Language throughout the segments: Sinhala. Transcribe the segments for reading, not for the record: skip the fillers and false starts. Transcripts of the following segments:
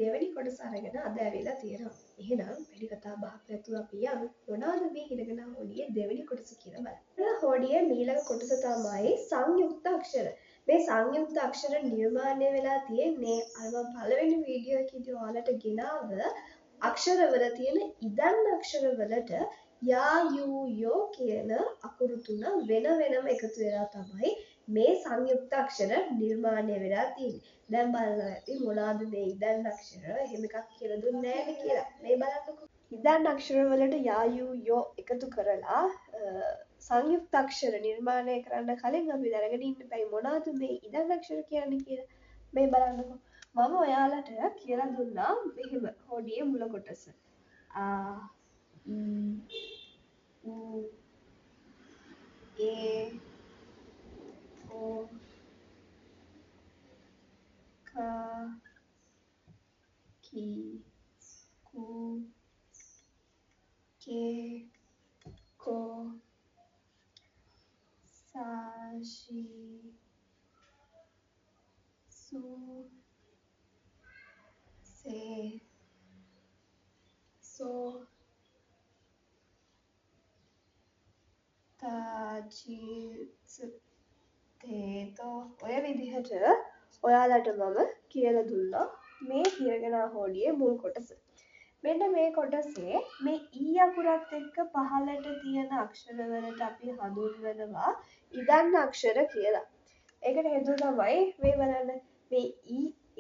දෙවෙනි කොටස අරගෙන අද ඇවිල්ලා තියෙනවා. එහෙනම් වැඩි කතා බහක් නැතුව අපි යමු. මොනවද මේ හිරගෙන හොඩියේ දෙවෙනි කොටස කියලා බලන්න. හොඩියේ ඊළඟ කොටස තමයි සංයුක්ත අක්ෂර. මේ සංයුක්ත අක්ෂර නිර්මාණය වෙලා තියෙන්නේ අර මම පළවෙනි වීඩියෝ එකේදී ඔයාලට ගෙනාව අක්ෂරවල තියෙන ඉදන් අක්ෂරවලට යා යූ යෝ කියන අකුරු තුන වෙන වෙනම එකතු වෙලා තමයි මේ සංයුක්ත අක්ෂර නිර්මාණය වෙලා තියෙන්නේ. දැන් බලන්න ඇති මොනවාද මේ ඉදන් අක්ෂර එහෙම එකක් කියලා දුන්නේ නැහැ කියලා. මේ බලන්නකෝ. ඉදන් අක්ෂර වලට යා යූ යෝ එකතු කරලා සංයුක්ත අක්ෂර නිර්මාණය කරන්න කලින් අපි දැනගෙන ඉන්න බෑ මොනවද මේ ඉදන් අක්ෂර කියන්නේ කියලා. මේ බලන්නකෝ. මම ඔයාලට කියලා දුන්නා මෙහෙම හොඩියේ මුල කොටස. ආ ඌ ඒ ඕ ක කී කූ කේ කෝ සා ශී සූ සේ සෝ තා ජී ත්ස් තේතෝ ඔය විදිහට ඔයාලට මම කියලා දුන්නා මේ හිරගෙන හොඩියේ මුල් කොටස. මෙන්න මේ කොටසේ මේ ඊ අකුරත් එක්ක පහළට තියෙන අක්ෂර වලට අපි හඳුන්වනවා ඉදන් අක්ෂර කියලා. ඒකට හේතුව තමයි මේ බලන්න මේ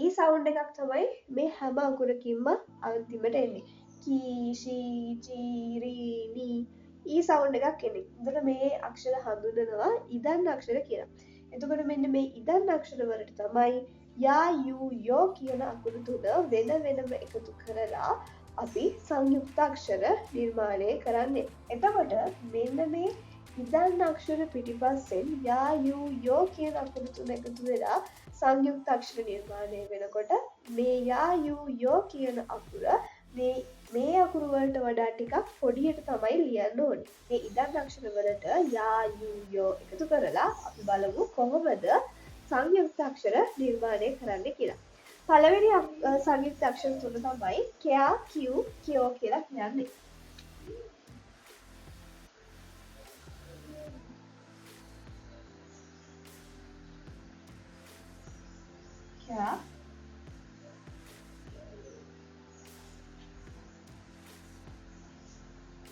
ඊ සවුන්ඩ් එකක් තමයි මේ හැම අකුරකින්ම අන්තිමට එන්නේ. කී ෂී චී රී නී ඊ සවුන්ඩ් එකක් එන්නේ. එතකොට මේ අක්ෂර හඳුන්වනවා ඉදන් අක්ෂර කියලා. එතකොට මෙන්න මේ ඉදන් අක්ෂර වලට තමයි යා යූ යෝ කියන අකුරු තුන වෙන වෙනම එකතු කරලා අපි සංයුක්ත අක්ෂර නිර්මාණය කරන්නේ. එතකොට මෙන්න මේ ඉදන් අක්ෂර පිටිපස්සෙන් යා යූ යෝ කියන අකුරු තුන එකතු වෙලා සංයුක්ත අක්ෂර නිර්මාණය වෙනකොට මේ යා යූ යෝ කියන අකුර මේ අකුරු වලට වඩා ටිකක් පොඩියට තමයි ලියන්න ඕනේ. මේ ඉදන් අක්ෂර වලට යා යූ යෝ එකතු කරලා අපි බලමු කොහොමද සංයුක්ත අක්ෂර නිර්මාණය කරන්න කියලා. පළවෙනි සංයුක්ත අක්ෂර තුන තමයි කයා කියු කියෝ කියලා කියන්නේ. කයා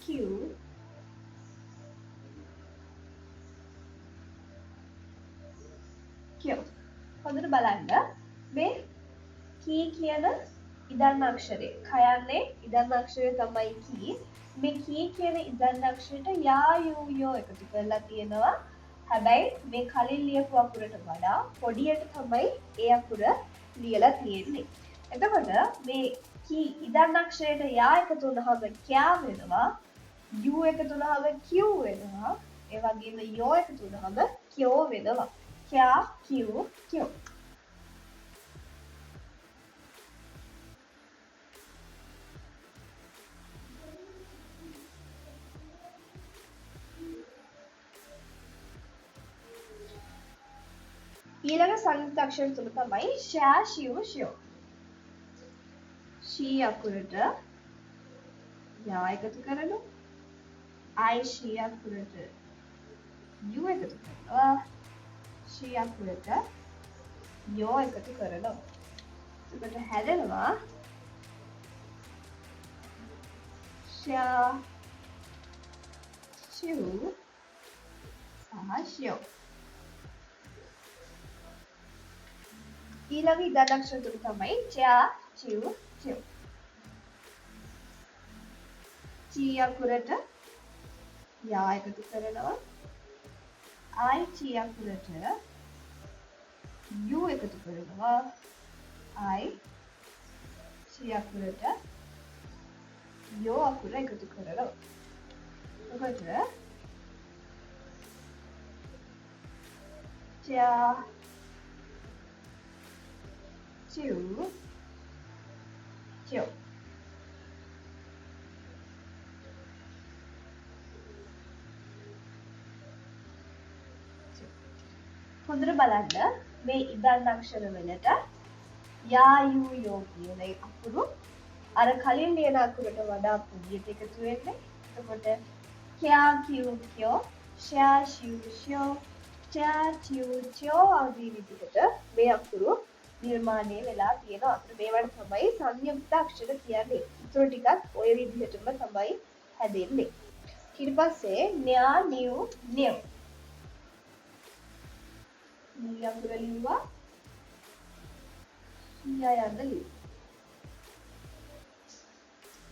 කියු කියෝ. හොඳට බලන්න මේ කී කියන ඉදන් අක්ෂරය කයන්නේ ඉදන් අක්ෂරය තමයි කී. මේ කී කියන ඉදන් අක්ෂරයට යා යූ යෝ එකතු කරලා තියෙනවා. හැබැයි මේ කලින් ලියපු අකුරට වඩා පොඩියට තමයි ඒ අකුර ලියලා තියෙන්නේ. එතකොට මේ කී ඉදන් අක්ෂරයට යා එකතු වුණාම කයා වෙනවා. යූ එකතු වුණාම කියු වෙනවා. ඒ වගේම යෝ එකතු වුණාම කියෝ වෙනවා. කයා කියු කියෝ. ඊළඟ සංයුක්ත අක්ෂර තුන තමයි ෂා ෂියු ෂියෝ. ෂී අකුරට යා එකතු කරනවා. I ෂී අකුරට යු එකතු කරනවා. ෂී අකුරට යෝ එකතු කරනවා. එතකොට හැදෙනවා ෂා ෂියු සහ ෂියෝ. ඊළඟ ඉදන් අක්ෂර තුන තමයි චා චියු චියෝ. චී අකුරට යා එකතු කරනවා. I චී අකුරට යු එකතු කරනවා. I චී අකුරට යෝ අකුර එකතු කරනවා. එතකොට චා චියු චියෝ. හොඳට බලන්න මේ ඉදන් අක්ෂර වලට යා යූ යෝ කියන අකුරු අර කලින් ලියන අකුරට වඩා පුදියට එකතු වෙන්නේ. එතකොට කයා කියූ කියෝ ෂයා ෂියු ෂෝ චා චියු චෝ ආදී විදිහට මේ අකුරු නිර්මාණය වෙලා තියෙනවා. මේවට තමයි සංයුක්ත අක්ෂර කියන්නේ. ඉතුරු ටිකත් ওই විදිහටම තමයි හැදෙන්නේ. ඊට පස්සේ න්‍යා නියු නියු මේ අකුර ලිව්වා න්‍යා යන්න ලිව්වා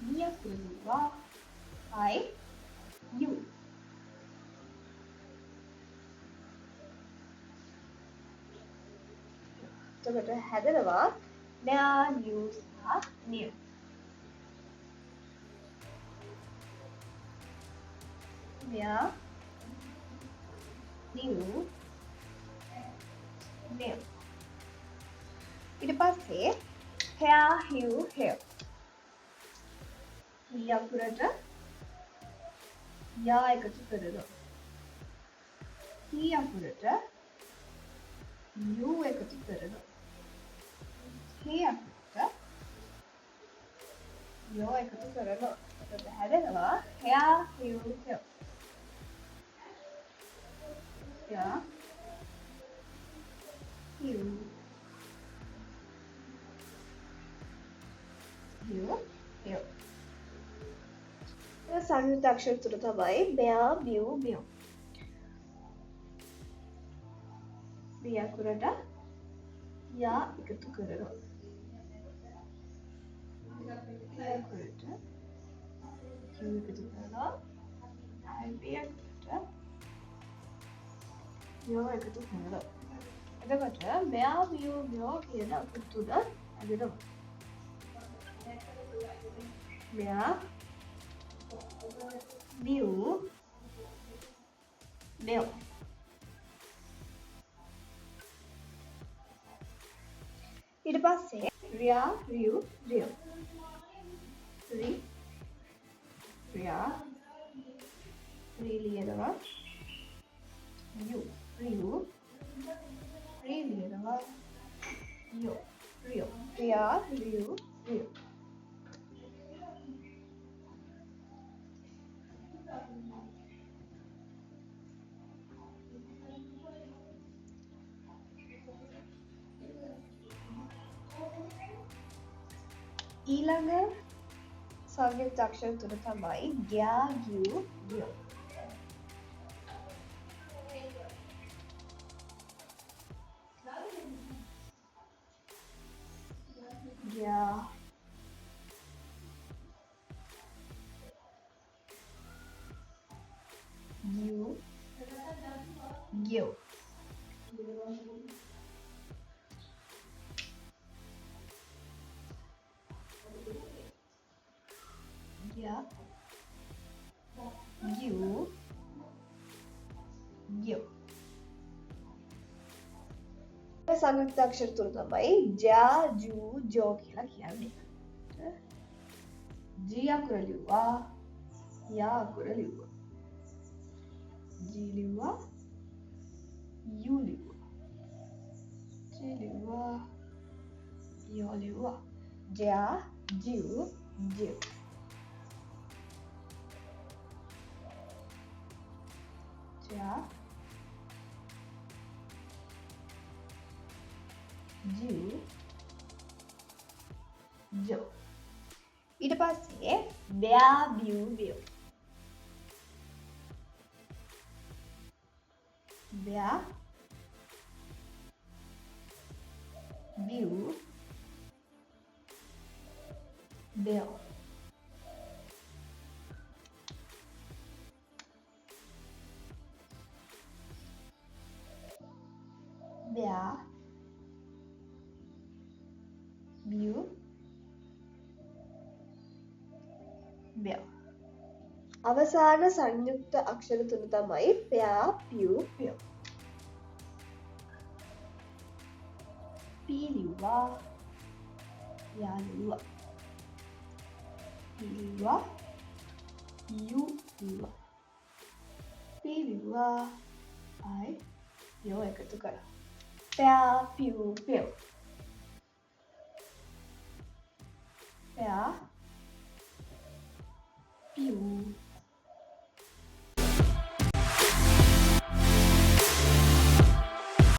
මේ අකුර ලිව්වා I you එතකොට හැදෙනවා න්‍යා නියු සහ නියු න්‍යා නියු නියු ඊට පස්සේ hair hue hair මේ අකුරට යා එකතු කරනවා මේ අකුරට යු එකතු කරනවා මේ අකුරට යෝ එකතු කරනවා එතකොට හැදෙනවා hair hue hair hair hue hue hair සංයුක්ත අක්ෂර තුන තමයි මෙයා බියු බියු මේ අකුරට යා එකතු කරනවා මේ අකුරට යු එකතු කරනවා මේ අකුරට යෝ එකතු කරනවා එතකොට මෙයා බියු බියු කියන අකුරු තුන හැදෙනවා මෙයා Biu Biu ඊට පස්සේ රියා රියු රියු රි රියා රි ලියනවා යු රියු රි ලියනවා යෝ රියු රියා රියු රියු ඊළඟ සංයුක්ත අක්ෂර තුන තමයි ග්යා ගියු ගියෝ ග්යා ගියු ගියෝ ග්යා ගියු ගියෝ සංයුක්ත අක්ෂර තුන තමයි ජා ජූ ජෝ කියලා කියන්නේ ජී අකුර ලිව්වා යා අකුර ලිව්වා ජී ලිව්වා යු ලිව්වා ජී ලිව්වා යෝ ලිව්වා ජා ජියු ජියු ජා ජියු ජෝ ඊට පස්සේ බෑ බියු බියු බෑ බියු බියු බෑ බියු බියු අවසාන සංයුක්ත අක්ෂර තුන තමයි පයා පියු පියු පී ලිව්වා යා ලිව්වා පී ලිව්වා යු ලිව්වා පී ලිව්වා I යෝ එකතු කරා පයා පියු පියු එයා පියු